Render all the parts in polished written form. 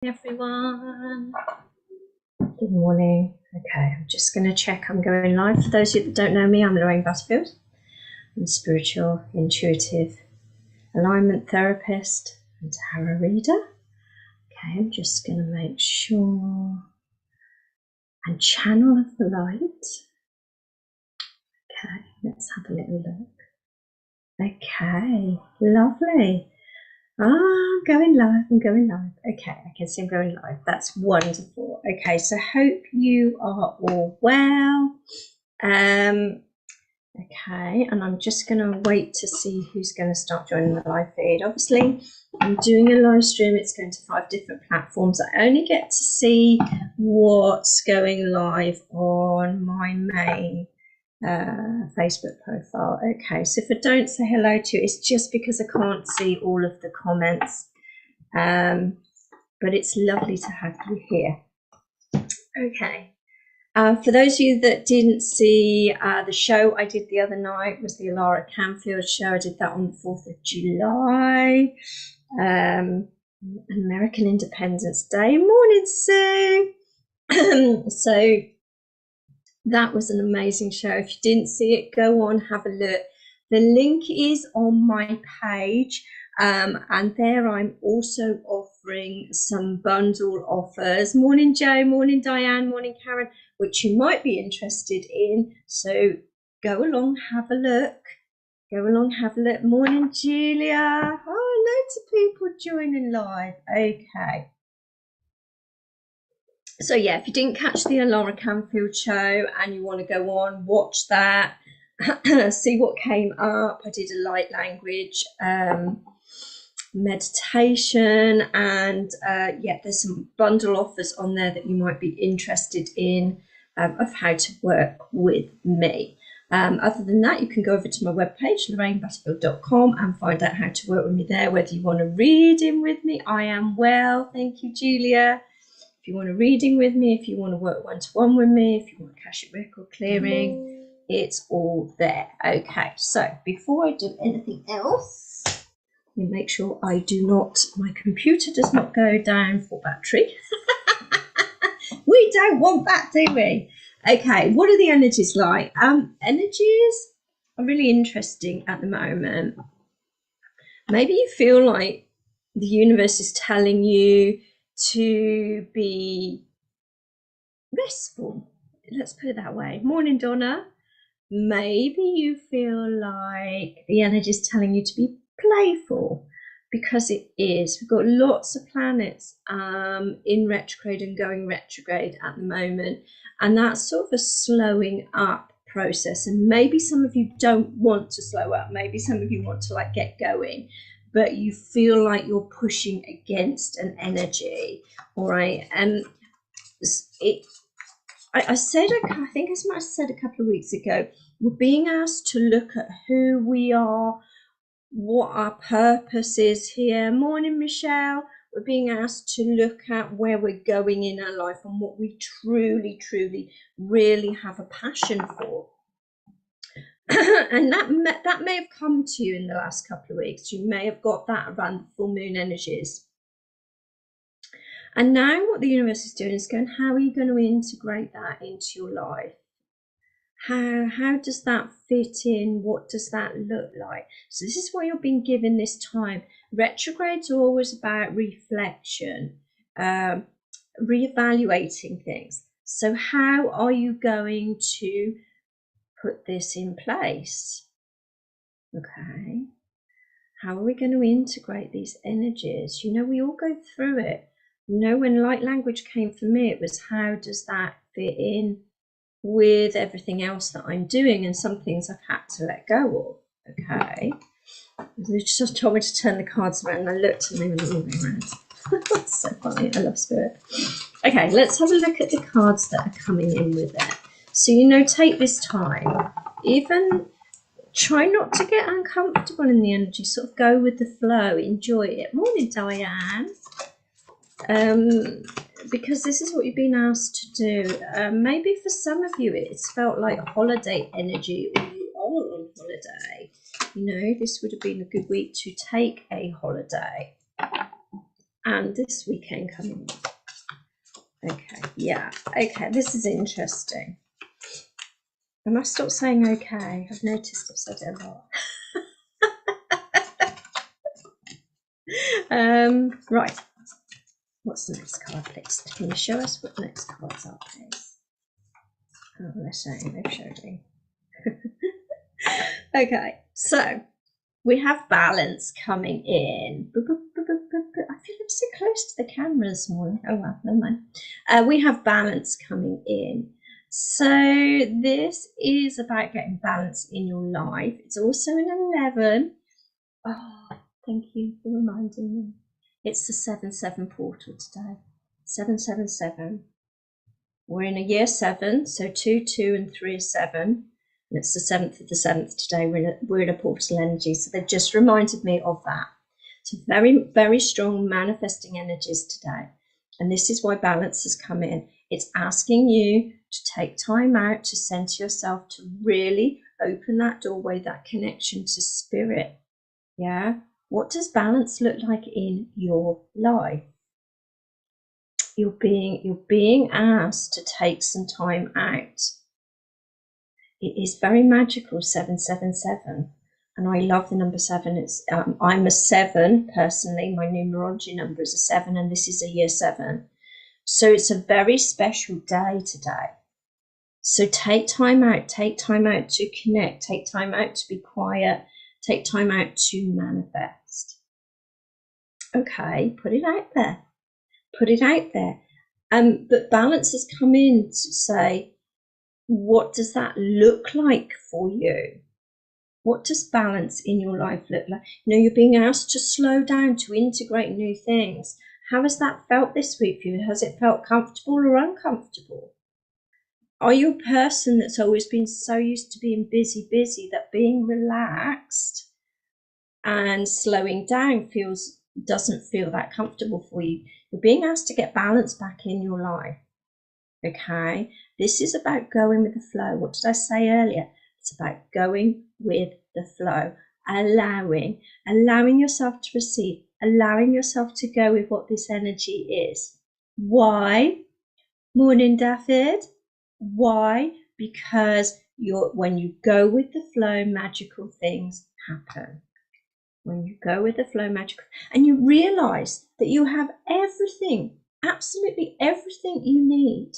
Everyone, good morning. Okay, I'm just going to check I'm going live. For those of you that don't know me, I'm Lorraine Butterfield. I'm a spiritual, intuitive alignment therapist and tarot reader. Okay, I'm just going to make sure and channel of the light. Okay, let's have a little look. Okay, lovely. I'm going live. Okay, I can see I'm going live. That's wonderful. Okay, so hope you are all well. Okay, and I'm just going to wait to see who's going to start joining the live feed. Obviously, I'm doing a live stream. It's going to 5 different platforms. I only get to see what's going live on my main Facebook profile. Okay, so if I don't say hello to you, it's just because I can't see all of the comments, but it's lovely to have you here. Okay, for those of you that didn't see the show I did the other night was the Alara Canfield show. I did that on the 4th of July, American Independence Day. Morning, Sue. So that was an amazing show. If you didn't see it, go on, have a look. The link is on my page, and there I'm also offering some bundle offers. Morning, Joe. Morning, Diane. Morning, Karen, which you might be interested in. So go along, have a look. Go along, have a look. Morning, Julia. Oh, loads of people joining live. Okay. So yeah, if you didn't catch the Alara Canfield show and you want to go on, watch that, see what came up. I did a light language meditation, and yeah, there's some bundle offers on there that you might be interested in of how to work with me. Other than that, you can go over to my webpage, lorrainebutterfield.com, and find out how to work with me there, whether you want a reading with me. I am well, thank you, Julia. If you want a reading with me, if you want to work one-to-one with me, if you want Akashic record clearing, it's all there. Okay, so before I do anything else, let me make sure my computer does not go down for battery. We don't want that, do we? Okay, what are the energies like? Energies are really interesting at the moment. Maybe you feel like the universe is telling you to be restful. Let's put it that way. Morning, Donna. Maybe you feel like the energy is telling you to be playful, because it is. We've got lots of planets in retrograde and going retrograde at the moment, and that's sort of a slowing up process. And maybe some of you don't want to slow up. Maybe some of you want to like get going, but you feel like you're pushing against an energy. All right, and I think as I said a couple of weeks ago, we're being asked to look at who we are, what our purpose is here. Morning, Michelle. We're being asked to look at where we're going in our life and what we truly, truly, really have a passion for. And that may have come to you in the last couple of weeks. You may have got that around the full moon energies. And now what the universe is doing is going, how are you going to integrate that into your life? How does that fit in? What does that look like? So this is what you're being given this time. Retrogrades are always about reflection, reevaluating things. So how are you going to put this in place? Okay. How are we going to integrate these energies? You know, we all go through it. You know, when light language came for me, it was how does that fit in with everything else that I'm doing, and some things I've had to let go of. Okay. They just told me to turn the cards around, and I looked and they were moving around. That's so funny. I love spirit. Okay, let's have a look at the cards that are coming in with it. So, you know, take this time. Even try not to get uncomfortable in the energy. Sort of go with the flow. Enjoy it. Morning, Diane. Because this is what you've been asked to do. Maybe for some of you it's felt like holiday energy, or you are on holiday. You know, this would have been a good week to take a holiday. and this weekend coming up. Okay, yeah, okay, this is interesting. I must stop saying okay. I've noticed I've said it a lot. Right. What's the next card, please? Can you show us what the next cards are, please? Oh, they're showing. They've showed me. Okay, so we have balance coming in. I feel I'm so close to the camera this morning. Oh well, never mind. We have balance coming in. So this is about getting balance in your life. It's also an 11. Oh, thank you for reminding me. It's the 7-7 portal today. 777. We're in a year 7, so 2, 2, and 3 are 7. And it's the 7th of the 7th today. We're in a portal energy. So they've just reminded me of that. So very, very strong manifesting energies today. And this is why balance has come in. It's asking you to take time out to center yourself, to really open that doorway, that connection to spirit. Yeah. What does balance look like in your life? You're being asked to take some time out. It is very magical, 777. And I love the number 7. It's I'm a 7 personally. My numerology number is a 7, and this is a year 7. So it's a very special day today. So take time out to connect, take time out to be quiet, take time out to manifest. Okay, put it out there. Put it out there. But balance has come in to say, what does that look like for you? What does balance in your life look like? You know, you're being asked to slow down, to integrate new things. How has that felt this week for you? Has it felt comfortable or uncomfortable? Are you a person that's always been so used to being busy that being relaxed and slowing down doesn't feel that comfortable for you? You're being asked to get balance back in your life. Okay, this is about going with the flow. What did I say earlier? It's about going with the flow, allowing yourself to receive, allowing yourself to go with what this energy is. Why? Morning, David. Why? Because when you go with the flow, magical things happen. When you go with the flow, magical, and you realize that you have everything, absolutely everything you need.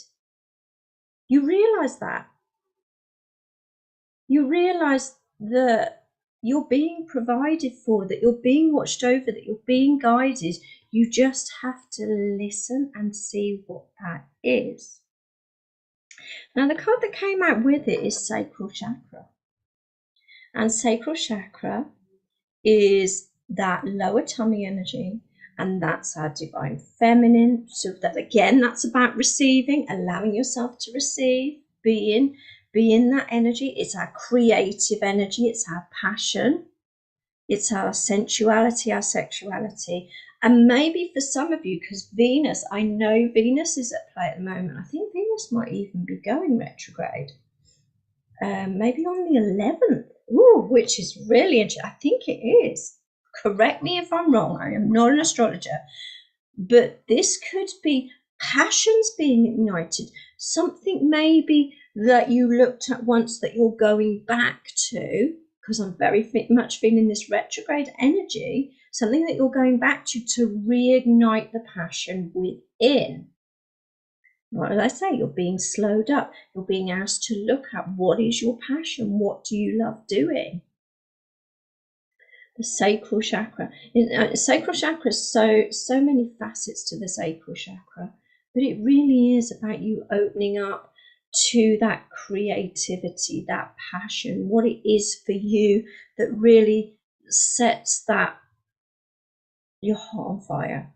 You realize that. You realize that you're being provided for, that you're being watched over, that you're being guided. You just have to listen and see what that is. Now, the card that came out with it is Sacral Chakra. And Sacral Chakra is that lower tummy energy, and that's our divine feminine. So that again, that's about receiving, allowing yourself to receive, being that energy. It's our creative energy, it's our passion, it's our sensuality, our sexuality. And maybe for some of you, because Venus, I know Venus is at play at the moment. I think Venus might even be going retrograde. Maybe on the 11th, which is really interesting. I think it is. Correct me if I'm wrong. I am not an astrologer. But this could be passions being ignited. Something maybe that you looked at once that you're going back to, because I'm very much feeling this retrograde energy, something that you're going back to reignite the passion within. What did I say? You're being slowed up. You're being asked to look at what is your passion? What do you love doing? The sacral chakra. Sacral chakra is so many facets to the sacral chakra, but it really is about you opening up to that creativity, that passion, what it is for you that really sets that your heart on fire.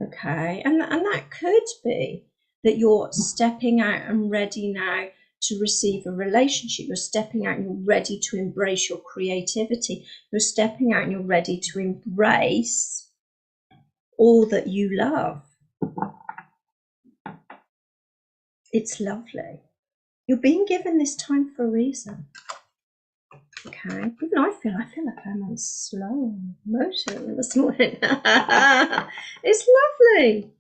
Okay, and that could be that you're stepping out and ready now to receive a relationship. You're stepping out and you're ready to embrace your creativity. You're stepping out and you're ready to embrace all that you love. It's lovely. You're being given this time for a reason. Okay, even I feel like I'm on slow motion this morning. It's lovely.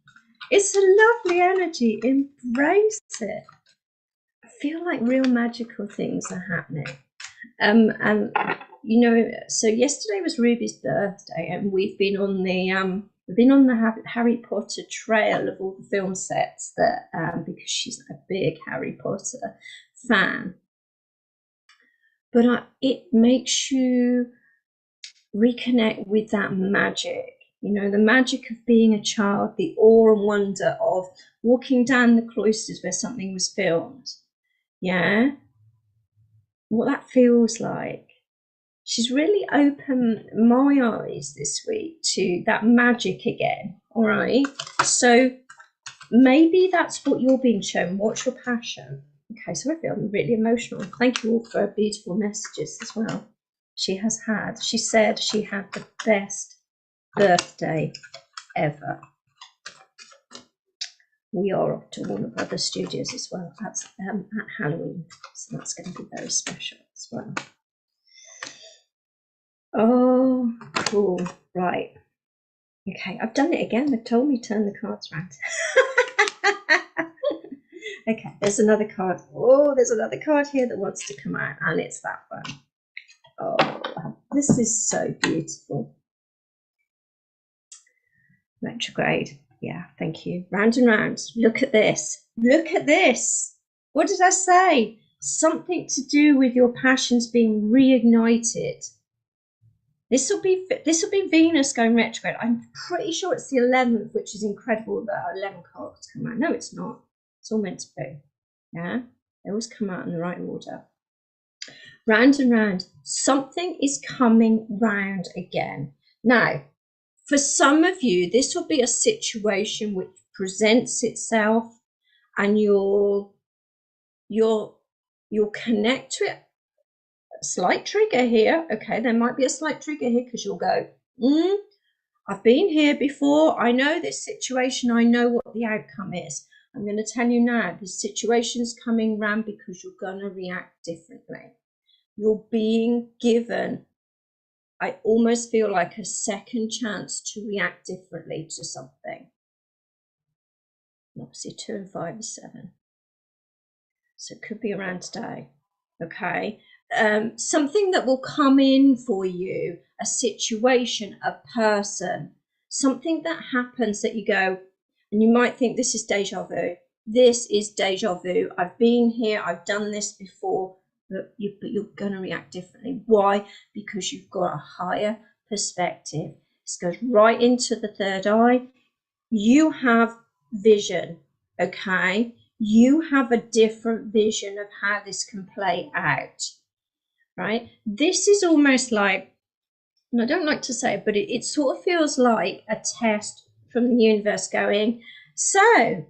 It's a lovely energy. Embrace it. I feel like real magical things are happening. And you know, so yesterday was Ruby's birthday, and we've been on the Harry Potter trail of all the film sets that because she's a big Harry Potter fan. But it makes you reconnect with that magic, you know, the magic of being a child, the awe and wonder of walking down the cloisters where something was filmed. Yeah, what that feels like. She's really opened my eyes this week to that magic again. All right, so maybe that's what you're being shown. What's your passion? Okay, so I feel really emotional. Thank you all for beautiful messages as well. She said she had the best birthday ever. We are off to Warner Brothers Studios as well. That's at Halloween, so that's going to be very special as well. Oh, cool. Right. Okay, I've done it again. They've told me to turn the cards around. Okay, there's another card. Oh, there's another card here that wants to come out, and it's that one. Oh, this is so beautiful. Retrograde. Yeah, thank you. Round and round. Look at this. Look at this. What did I say? Something to do with your passions being reignited. This will be Venus going retrograde. I'm pretty sure it's the 11th, which is incredible that 11 cards come out. No, it's not. It's all meant to be. Yeah, they always come out in the right order. Round and round. Something is coming round again. Now, for some of you, this will be a situation which presents itself, and you'll connect to it. A slight trigger here. Okay, there might be a slight trigger here because you'll go, I've been here before. I know this situation. I know what the outcome is. I'm going to tell you now, this situation's coming round because you're going to react differently. You're being given, I almost feel like, a second chance to react differently to something. Obviously 2 and 5 is 7. So it could be around today. Okay. Something that will come in for you, a situation, a person, something that happens that you go, and you might think this is deja vu. This is deja vu. I've been here. I've done this before. But you're going to react differently. Why? Because you've got a higher perspective. This goes right into the third eye. You have vision, okay? You have a different vision of how this can play out, right? This is almost like, and I don't like to say it, but it sort of feels like a test from the universe going, so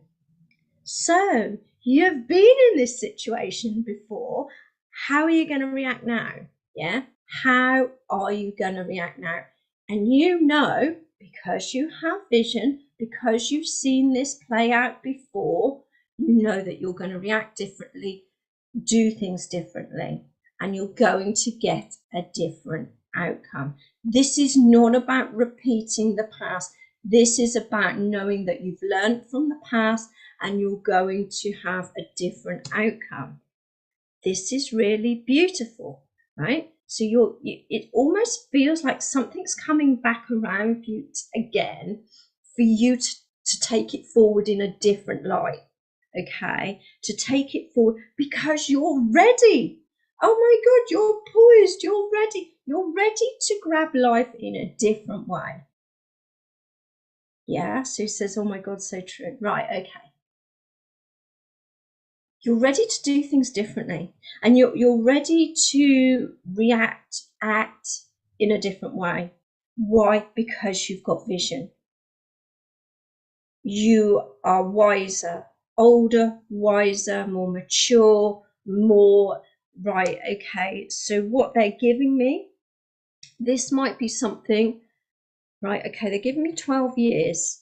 you've been in this situation before. How are you going to react now? Yeah. How are you going to react now? And you know, because you have vision, because you've seen this play out before, you know that you're going to react differently, do things differently, and you're going to get a different outcome. This is not about repeating the past. This is about knowing that you've learned from the past and you're going to have a different outcome. This is really beautiful, right? So it almost feels like something's coming back around you again for you to take it forward in a different light, okay? To take it forward because you're ready. Oh my God, you're poised, you're ready. You're ready to grab life in a different way. Yeah, Sue says, oh my God, so true. Right, okay. You're ready to do things differently, and you're ready to act in a different way. Why? Because you've got vision. You are wiser, older, wiser, more mature, more right. Okay, so what they're giving me, this might be something, right? Okay, they're giving me 12 years.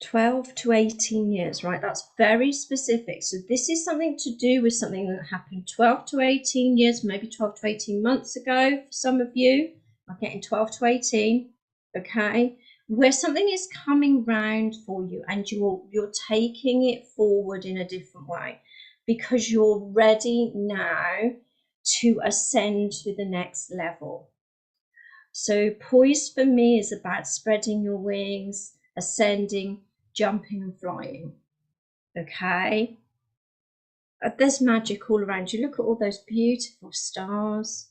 12 to 18 years, right? That's very specific. So this is something to do with something that happened 12 to 18 years, maybe 12 to 18 months ago for some of you. I'm getting 12 to 18, okay? Where something is coming round for you and you're taking it forward in a different way because you're ready now to ascend to the next level. So poised for me is about spreading your wings, ascending, jumping and flying. Okay? There's magic all around you. Look at all those beautiful stars.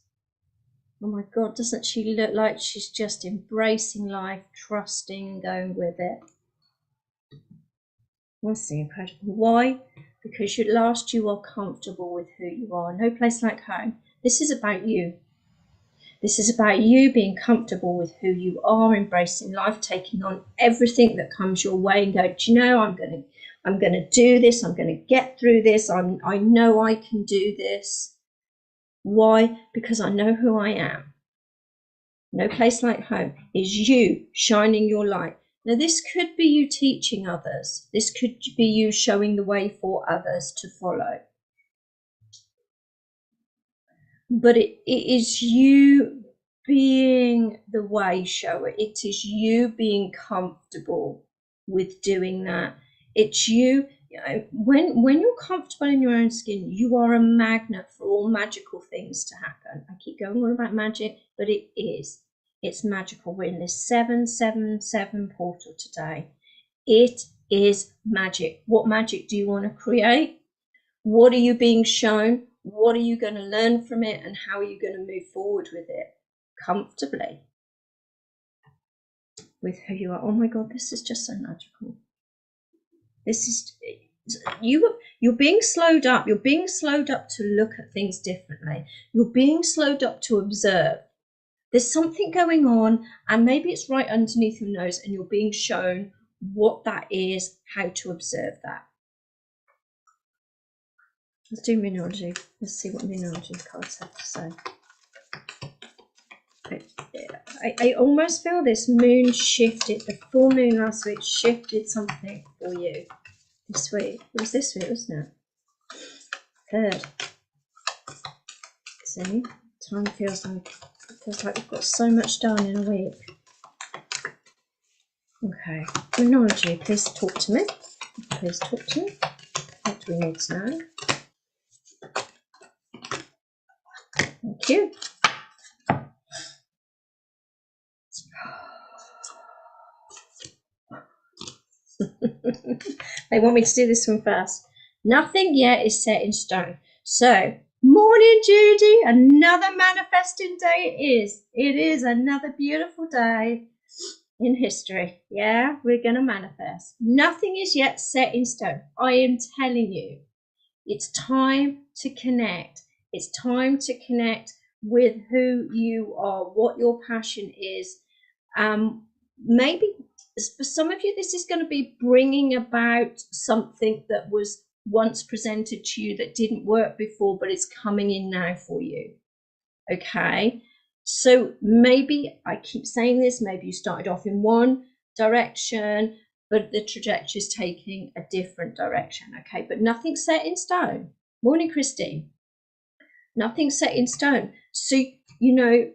Oh my God, doesn't she look like she's just embracing life, trusting and going with it? That's incredible. Why? Because at last you are comfortable with who you are. No place like home. This is about you. This is about you being comfortable with who you are, embracing life, taking on everything that comes your way and go, do you know, I'm gonna do this, I'm gonna get through this, I know I can do this. Why? Because I know who I am. No place like home is you shining your light. Now this could be you teaching others. This could be you showing the way for others to follow. But it is you being the way shower. It is you being comfortable with doing that. It's you know, when you're comfortable in your own skin, you are a magnet for all magical things to happen. I keep going on about magic, but it is. It's magical. We're in this 777 portal today. It is magic. What magic do you want to create? What are you being shown? What are you going to learn from it? And how are you going to move forward with it comfortably with who you are? Oh my God, this is just so magical. This is you're being slowed up. You're being slowed up to look at things differently. You're being slowed up to observe. There's something going on, and maybe it's right underneath your nose, and you're being shown what that is, how to observe that. Let's do Moonology. Let's see what Moonology cards have to say. I almost feel this moon shifted, the full moon last week shifted something for you this week. It was this week, wasn't it? Third. See? Time feels like we've got so much done in a week. Okay. Moonology, please talk to me. Please talk to me. What do we need to know? Thank you. They want me to do this one first. Nothing yet is set in stone. So, morning, Judy. Another manifesting day it is. It is another beautiful day in history. Yeah, we're going to manifest. Nothing is yet set in stone. I am telling you, it's time to connect. It's time to connect with who you are, what your passion is. Maybe for some of you, this is going to be bringing about something that was once presented to you that didn't work before, but it's coming in now for you. Okay. So maybe I keep saying this, maybe you started off in one direction, but the trajectory is taking a different direction. Okay. But nothing's set in stone. Morning, Christine. Nothing's set in stone. So, you know,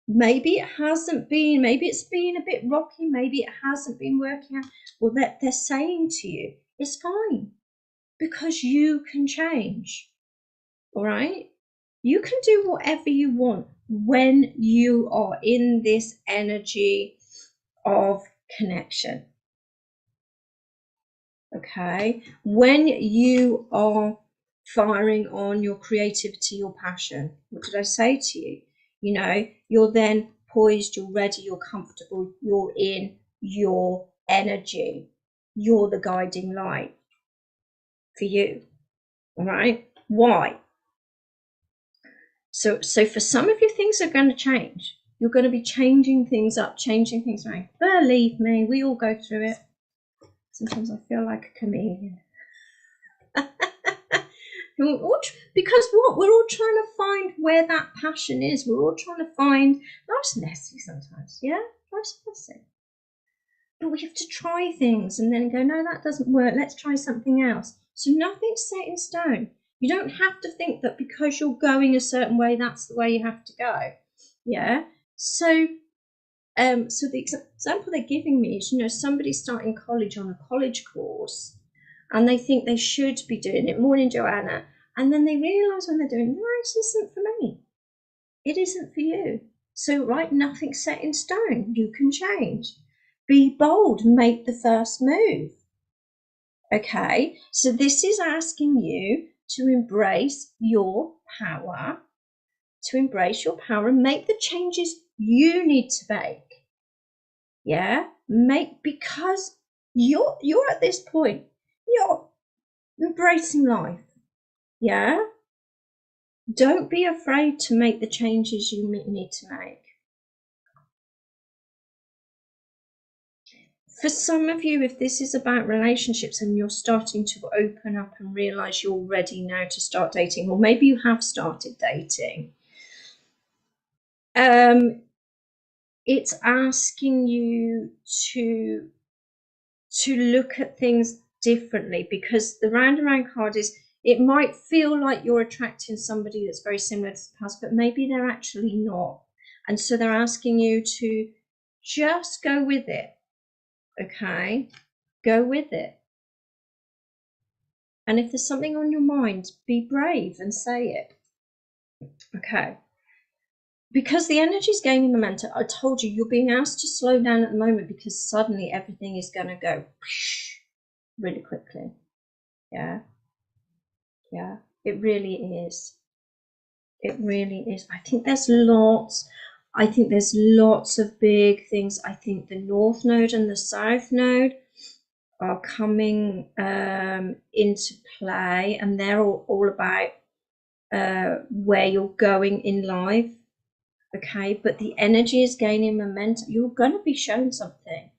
maybe it hasn't been, maybe it's been a bit rocky, maybe it hasn't been working out. Well, they're saying to you, it's fine because you can change. All right? You can do whatever you want when you are in this energy of connection. Okay? When you are firing on your creativity, your passion. What did I say to you? You know, you're then poised, you're ready, you're comfortable, you're in your energy. You're the guiding light for you. All right? Why? So for some of you, things are going to change. You're going to be changing things up, changing things around. Believe me, we all go through it. Sometimes I feel like a chameleon. Because what? We're all trying to find where that passion is. We're all trying to find. Life's messy sometimes, yeah? Life's messy. But we have to try things and then go, no, that doesn't work. Let's try something else. So nothing's set in stone. You don't have to think that because you're going a certain way, that's the way you have to go. Yeah. So the example they're giving me is, somebody starting college on a college course, and they think they should be doing it. Morning, Joanna. And then they realise when they're doing, no, this isn't for me. It isn't for you. So, right, nothing's set in stone. You can change. Be bold. Make the first move. Okay, so this is asking you to embrace your power, and make the changes you need to make. Yeah, because you're at this point, you're embracing life. Yeah, don't be afraid to make the changes you need to make. For some of you, if this is about relationships and you're starting to open up and realize you're ready now to start dating, or maybe you have started dating, it's asking you to look at things differently, because the round and round card is, it might feel like you're attracting somebody that's very similar to the past, but maybe they're actually not. And so they're asking you to just go with it. Okay, go with it. And if there's something on your mind, be brave and say it. Okay. Because the energy is gaining momentum. I told you, you're being asked to slow down at the moment because suddenly everything is going to go really quickly. Yeah. Yeah. It really is. It really is. I think there's lots of big things. I think the North Node and the South Node are coming into play, and they're all about where you're going in life. Okay, but the energy is gaining momentum. You're going to be shown something.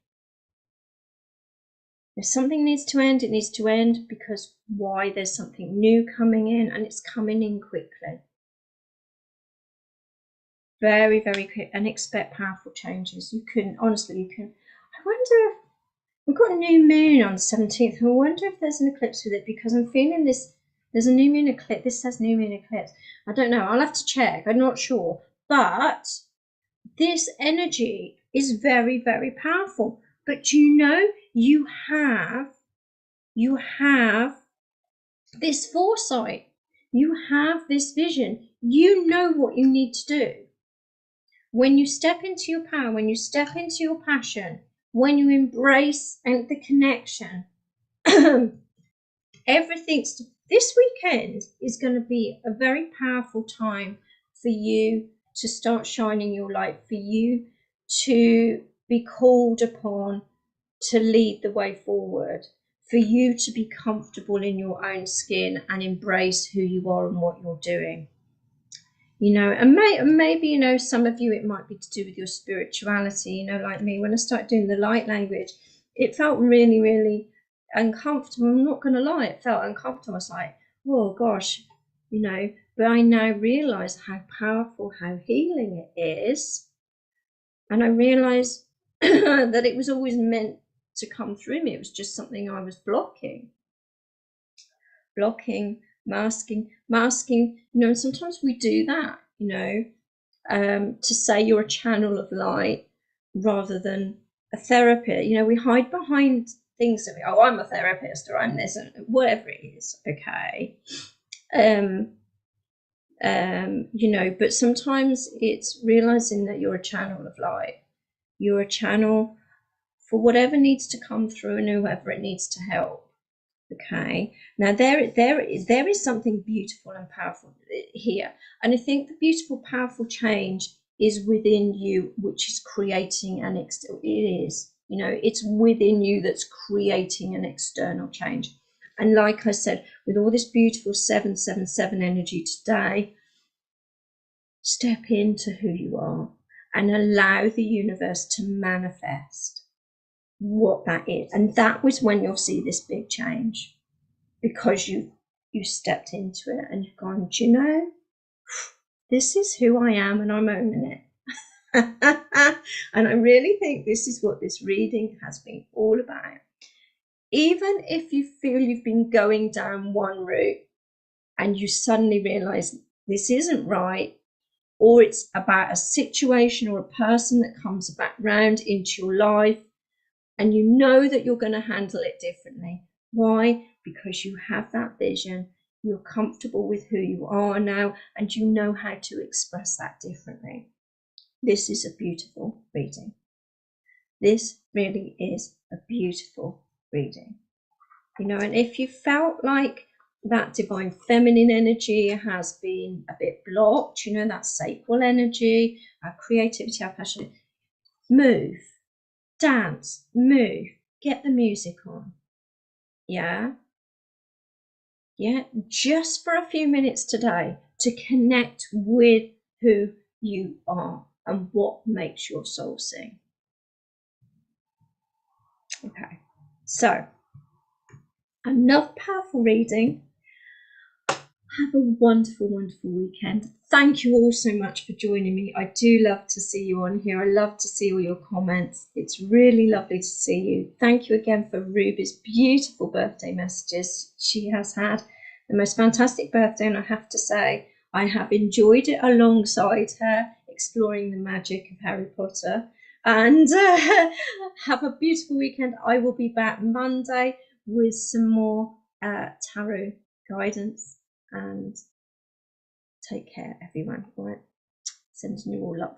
If something needs to end, it needs to end, because why? There's something new coming in, and it's coming in quickly. Very, very quick, and expect powerful changes. I wonder if we've got a new moon on the 17th, and I wonder if there's an eclipse with it, because I'm feeling this. There's a new moon eclipse. This says new moon eclipse. I don't know. I'll have to check. I'm not sure. But this energy is very, very powerful. But you have this foresight. You have this vision. You know what you need to do. When you step into your power, when you step into your passion, when you embrace the connection, this weekend is going to be a very powerful time for you to start shining your light, for you to be called upon to lead the way forward, for you to be comfortable in your own skin and embrace who you are and what you're doing. And maybe, some of you, it might be to do with your spirituality, like me. When I started doing the light language, it felt really, really uncomfortable. I'm not going to lie, it felt uncomfortable. I was like, oh gosh, but I now realize how powerful, how healing it is. And I realized that it was always meant to come through me. It was just something I was blocking, masking, and sometimes we do that, to say you're a channel of light rather than a therapist. We hide behind things that I'm a therapist, or I'm this, and whatever it is. Okay. But sometimes it's realizing that you're a channel of light. You're a channel for whatever needs to come through and whoever it needs to help. Okay, now there is something beautiful and powerful here, and I think the beautiful, powerful change is within you, which is creating it's within you that's creating an external change. And like I said, with all this beautiful 777 energy today, step into who you are and allow the universe to manifest what that is. And that was when you'll see this big change, because you stepped into it and you've gone, this is who I am, and I'm owning it. And I really think this is what this reading has been all about. Even if you feel you've been going down one route and you suddenly realize this isn't right, or it's about a situation or a person that comes back round into your life, and you know that you're going to handle it differently. Why? Because you have that vision, you're comfortable with who you are now, and you know how to express that differently. This is a beautiful reading. This really is a beautiful reading. You know, and if you felt like that divine feminine energy has been a bit blocked, you know, that sacral energy, our creativity, our passion, move, dance, move, get the music on. Yeah, just for a few minutes today to connect with who you are and what makes your soul sing. Okay, so another powerful reading. Have a wonderful, wonderful weekend. Thank you all so much for joining me. I do love to see you on here. I love to see all your comments. It's really lovely to see you. Thank you again for Ruby's beautiful birthday messages. She has had the most fantastic birthday, and I have to say, I have enjoyed it alongside her, exploring the magic of Harry Potter. And have a beautiful weekend. I will be back Monday with some more tarot guidance. And take care, everyone. All right, sending you all lots